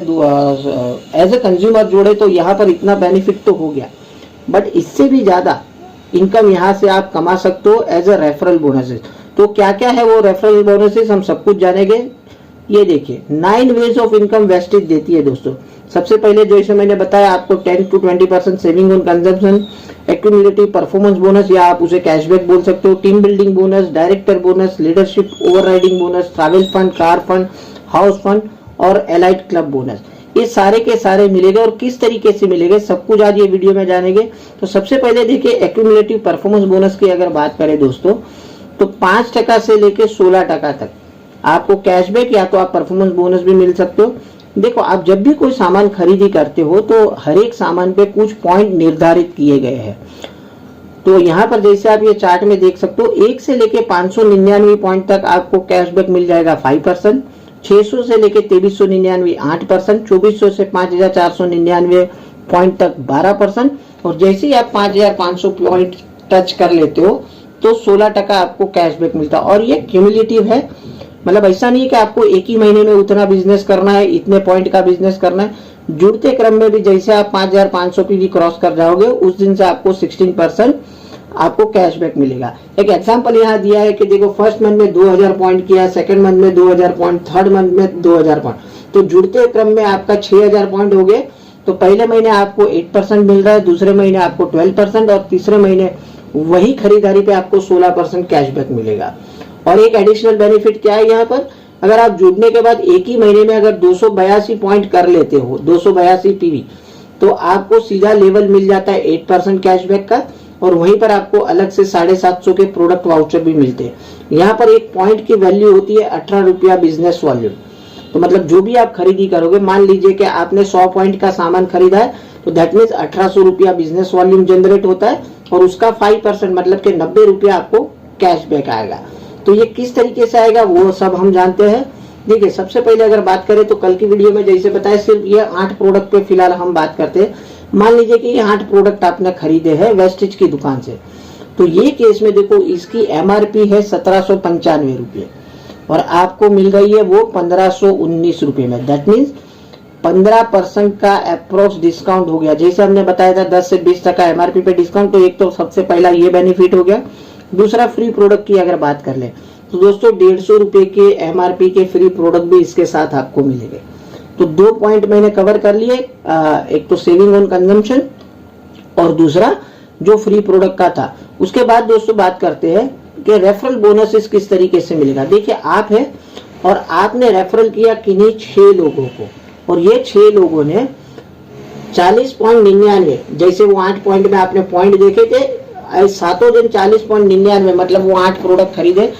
As a consumer जोड़े तो यहाँ पर इतना बेनिफिट तो हो गया, बट इससे भी ज्यादा इनकम यहाँ से आप कमा सकते हो एज ए रेफरल बोनसेस। तो क्या क्या है वो रेफरल बोनसेस, हम सब कुछ जानेंगे। ये देखिए 9 वेज ऑफ इनकम वेस्टेज देती है दोस्तों। सबसे पहले जैसे मैंने बताया आपको 10 to 20% saving on consumption, accumulative performance bonus या आप उसे कैशबैक बोल सकते हो, team building bonus, director bonus, leadership overriding bonus, travel fund, car fund, house fund और एलाइड क्लब बोनस। ये सारे के सारे मिलेंगे और किस तरीके से मिलेंगे सब कुछ आज ये वीडियो में जानेंगे। तो सबसे पहले देखिए एक्यूमुलेटिव परफॉर्मेंस बोनस की अगर बात करें दोस्तों तो 5% से लेके 16% तक आपको कैशबैक या तो आप परफॉर्मेंस बोनस भी मिल सकते हो। देखो आप जब भी कोई सामान खरीदी करते हो तो हर एक सामान पे कुछ पॉइंट निर्धारित किए गए हैं। तो यहाँ पर जैसे आप ये चार्ट में देख सकते हो 1 से लेके 599 पॉइंट तक आपको कैशबैक मिल जाएगा 5%, 600 से लेके 2399 8%, 2400 से 5499 पॉइंट तक 12%, और जैसे ही आप 5500 पॉइंट टच कर लेते हो तो 16% आपको कैशबैक मिलता है। और ये क्यूमुलेटिव है, मतलब ऐसा नहीं है कि आपको एक ही महीने में उतना बिजनेस करना है, इतने पॉइंट का बिजनेस करना है। जुड़ते क्रम में भी जैसे आप 5500 की भी क्रॉस कर जाओगे उस दिन से आपको 16% आपको कैशबैक मिलेगा। एक एग्जांपल यहाँ दिया है कि देखो फर्स्ट मंथ में 2000 पॉइंट किया, सेकंड मंथ में 2000 पॉइंट, थर्ड मंथ में 2000 पॉइंट, तो जुड़ते क्रम में आपका 6000 पॉइंट हो गए। तो पहले महीने आपको 8% मिल रहा है, दूसरे महीने आपको 12% और तीसरे महीने वही खरीदारी पे आपको 16% कैशबैक मिलेगा। और एक एडिशनल बेनिफिट क्या है यहाँ पर, अगर आप जुड़ने के बाद एक ही महीने में अगर 282 पॉइंट कर लेते हो, 282 पीवी, तो आपको सीधा लेवल मिल जाता है 8% कैशबैक का, और वहीं पर आपको अलग से 750 के प्रोडक्ट वाउचर भी मिलते हैं। यहाँ पर एक पॉइंट की वैल्यू होती है 18 रुपया बिजनेस वॉल्यूम। तो मतलब जो भी आप खरीदी करोगे, मान लीजिए कि आपने 100 पॉइंट का सामान खरीदा है तो दैट मीन्स 1800 रुपया बिजनेस वॉल्यूम जनरेट होता है और उसका 5% मतलब कि 90 रुपया आपको कैशबैक आएगा। तो ये किस तरीके से आएगा वो सब हम जानते हैं। देखिए सबसे पहले अगर बात करें तो कल की वीडियो में जैसे बताया सिर्फ ये 8 प्रोडक्ट पे फिलहाल हम बात करते हैं। मान लीजिए कि ये 8 प्रोडक्ट आपने खरीदे हैं वेस्टेज की दुकान से, तो ये केस में देखो इसकी एमआरपी है 1795 रुपये और आपको मिल रही है वो 1519 रुपये में। दैट मीन्स 15% का अप्रोक्स डिस्काउंट हो गया। जैसे हमने बताया था 10 से 20% एमआरपी पे डिस्काउंट, तो एक तो सबसे पहला ये बेनिफिट हो गया। दूसरा फ्री प्रोडक्ट की अगर बात कर ले तो दोस्तों 150 रुपए के एमआरपी के फ्री प्रोडक्ट भी इसके साथ आपको मिलेंगे। तो 2 पॉइंट मैंने कवर कर लिए, एक तो सेविंग ऑन कंजम्पशन और दूसरा जो फ्री प्रोडक्ट का था। उसके बाद दोस्तों बात करते हैं कि रेफरल बोनस किस तरीके से मिलेगा। देखिए आप है और आपने रेफरल किया किन्हीं 6 लोगों को, और ये 6 लोगों ने 40.99, जैसे वो 8 पॉइंट में आपने पॉइंट देखे थे, सातों दिन 40.99 मतलब वो 8 प्रोडक्ट खरीदे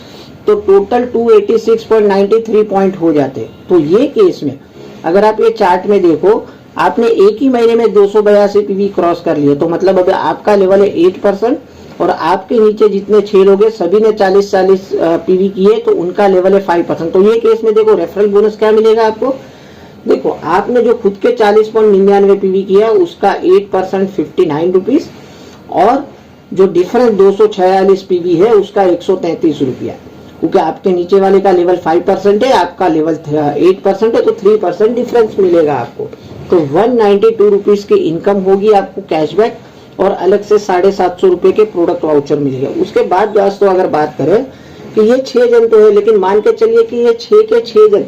तो टोटल 286.93 पॉइंट हो जाते। तो ये केस में अगर आप ये चार्ट में देखो, आपने एक ही महीने में 282 पीवी क्रॉस कर लिए, तो मतलब अब आपका लेवल है 8% और आपके नीचे जितने 6 लोग हैं सभी ने 40-40 पीवी किए तो उनका लेवल है 5%। तो ये केस में देखो रेफरल बोनस क्या मिलेगा आपको। देखो आपने जो खुद के 40.99 पीवी किया उसका 8% 59 रुपीज, और जो डिफरेंस 246 पीवी है उसका 133 रुपया, क्योंकि आपके नीचे वाले का लेवल 5% है, आपका लेवल 8% है, तो 3% डिफरेंस मिलेगा आपको। तो 192 रुपीज की इनकम होगी आपको कैशबैक, और अलग से 750 रुपए के प्रोडक्ट वाउचर मिलेगा। उसके बाद दोस्तों अगर बात करें कि ये 6 जन तो है, लेकिन मान के चलिए कि ये 6 के 6 जन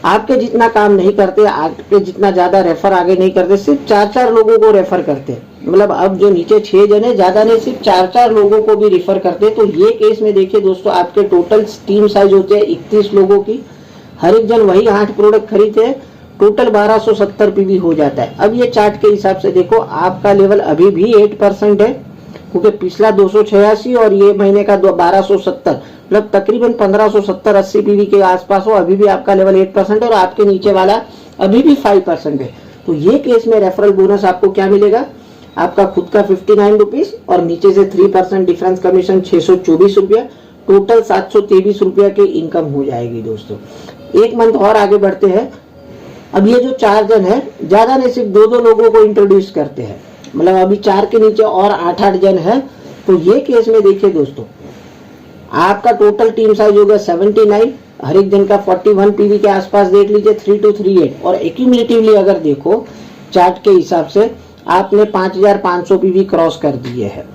आपके जितना काम नहीं करते, आपके जितना ज्यादा रेफर आगे नहीं करते, सिर्फ 4-4 लोगों को रेफर करते हैं। मतलब अब जो नीचे 6 जन है, ज्यादा नहीं, सिर्फ 4-4 लोगों को भी रेफर करते हैं। तो ये केस में देखिए दोस्तों आपके टोटल टीम साइज होते हैं 31 लोगों की, हर एक जन वही 8 प्रोडक्ट खरीदते हैं, टोटल 1270 पीवी हो जाता है। अब ये चार्ट के हिसाब से देखो आपका लेवल अभी भी 8% है, क्योंकि पिछला 286 और ये महीने का 1270, मतलब तकरीबन 1570-80 पीवी के आसपास हो, अभी भी आपका लेवल 8% है और आपके नीचे वाला अभी भी 5% है। तो ये केस में रेफरल बोनस आपको क्या मिलेगा, आपका खुद का 59 रुपीज और नीचे से 3% डिफरेंस कमीशन 624 रुपया, टोटल 723 रुपया की इनकम हो जाएगी दोस्तों। एक मंथ और आगे बढ़ते हैं। अब ये जो 4 जन है, ज्यादा नहीं, सिर्फ 2-2 लोगों को इंट्रोड्यूस करते हैं, मतलब अभी 4 के नीचे और 8-8 जन है। तो ये केस में देखिए दोस्तों आपका टोटल टीम साइज होगा 79, हर एक दिन का 41 पीवी के आसपास देख लीजिए 3238, और एक्यूमुलेटिवली अगर देखो चार्ट के हिसाब से आपने 5500 पीवी क्रॉस कर दिए है।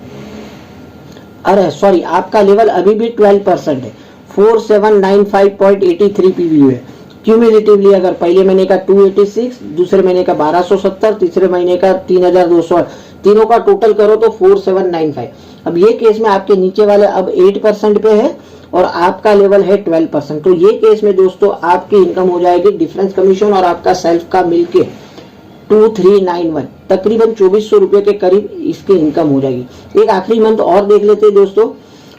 अरे सॉरी, आपका लेवल अभी भी 12% है, 4795.83 पीवी है। क्यूमुलेटिवली अगर पहले महीने का 286, दूसरे महीने का 1270, तीसरे महीने का 3200, तीनों का टोटल करो तो 4795। अब ये केस में आपके नीचे वाले अब 8% पे है और आपका लेवल है 12%। तो ये केस में दोस्तों आपकी इनकम हो जाएगी डिफरेंस कमीशन और आपका सेल्फ का मिलके 2391, तकरीबन 2400 रुपए के करीब इसकी इनकम हो जाएगी। एक आखिरी मंथ और देख लेते हैं दोस्तों।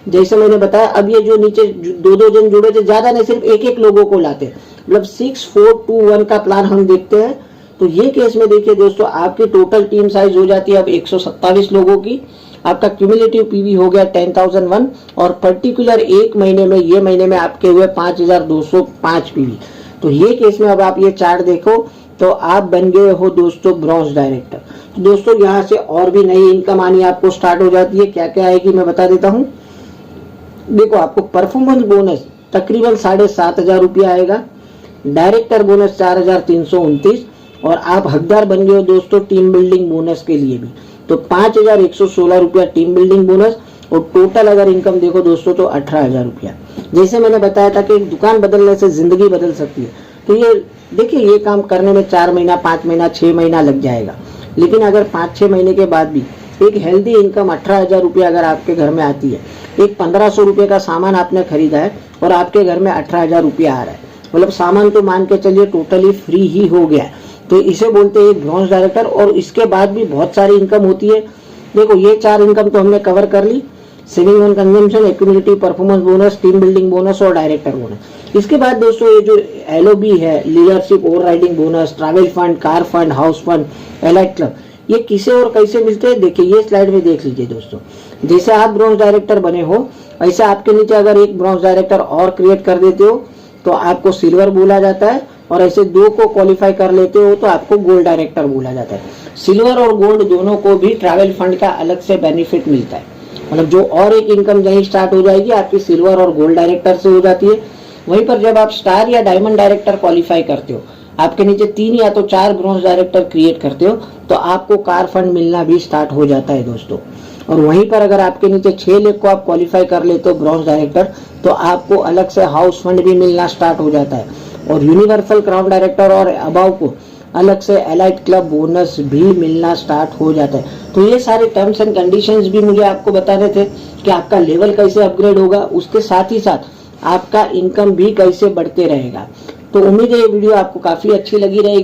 जैसे मैंने बताया, अब ये जो नीचे दो जन जुड़े थे, ज्यादा नहीं, सिर्फ एक लोगों को लाते, मतलब 6421 का प्लान हम देखते हैं। तो ये केस में देखिए दोस्तों, आपकी टोटल टीम साइज हो जाती है अब 127 लोगों की। आपका क्यूमुलेटिव पीवी हो गया 10,001 और पर्टिकुलर एक महीने में, ये महीने में आपके हुए 5205 पीवी। तो ये केस में अब आप ये चार्ट देखो तो आप बन गए हो दोस्तों ब्रॉन्ज डायरेक्टर। तो दोस्तों यहाँ से और भी नई इनकम आनी आपको स्टार्ट हो जाती है। क्या क्या आएगी मैं बता देता हूँ। देखो, आपको परफॉर्मेंस बोनस तकरीबन 7,500 रुपया आएगा, डायरेक्टर बोनस 4,329 और आप हकदार बन गए हो दोस्तों टीम बिल्डिंग बोनस के लिए भी। तो 5,116 रुपया टीम बिल्डिंग बोनस और टोटल अगर इनकम देखो दोस्तों तो 18,000 रुपया। जैसे मैंने बताया था कि एक दुकान बदलने से जिंदगी बदल सकती है। तो ये देखिए, ये काम करने में 4 महीना, 5 महीना, 6 महीना लग जाएगा, लेकिन अगर 5-6 महीने के बाद भी एक हेल्दी इनकम 18,000 रुपया अगर आपके घर में आती है, एक 1500 रुपये का सामान आपने खरीदा है और आपके घर में 18,000 रुपया आ रहा है, मतलब सामान तो मान के चलिए टोटली फ्री ही हो गया। तो इसे बोलते हैं ब्रॉन्ज डायरेक्टर। और इसके बाद भी बहुत सारी इनकम होती है। देखो, ये 4 इनकम तो हमने कवर कर ली, saving on consumption, accumulative performance bonus, team building bonus और डायरेक्टर बोनस। इसके बाद दोस्तों ये जो LOB है, leadership overriding bonus, travel fund, car fund, house fund, elite club, ये किसे और कैसे मिलते हैं देखिए, ये स्लाइड में देख लीजिए दोस्तों। जैसे आप ब्रॉन्ज डायरेक्टर बने हो, ऐसे आपके नीचे अगर एक ब्रॉन्ज डायरेक्टर और क्रिएट कर देते हो तो आपको सिल्वर बोला जाता है, और ऐसे 2 को क्वालिफाई कर लेते हो तो आपको गोल्ड डायरेक्टर बोला जाता है। सिल्वर और गोल्ड दोनों को भी ट्रैवल फंड का अलग से बेनिफिट मिलता है, मतलब जो और एक इनकम जहीं स्टार्ट हो जाएगी आपकी सिल्वर और गोल्ड डायरेक्टर से हो जाती है। वहीं पर जब आप स्टार या डायमंड डायरेक्टर क्वालिफाई करते हो, आपके नीचे 3 या तो 4 ब्रॉन्ज डायरेक्टर क्रिएट करते हो, तो आपको कार फंड मिलना भी स्टार्ट हो जाता है दोस्तों। और वहीं पर अगर आपके नीचे 6 लाख को आप क्वालिफाई कर लेते हो ब्रॉन्ज डायरेक्टर, तो आपको अलग से हाउस फंड भी मिलना स्टार्ट हो जाता है। और universal crown director or above को अलग से एलाइट क्लब बोनस भी मिलना स्टार्ट हो जाता है। तो ये सारे टर्म्स एंड कंडीशंस भी मुझे आपको बताने थे कि आपका लेवल कैसे अपग्रेड होगा, उसके साथ ही साथ आपका इनकम भी कैसे बढ़ते रहेगा। तो उम्मीद है ये वीडियो आपको काफी अच्छी लगी रहेगी।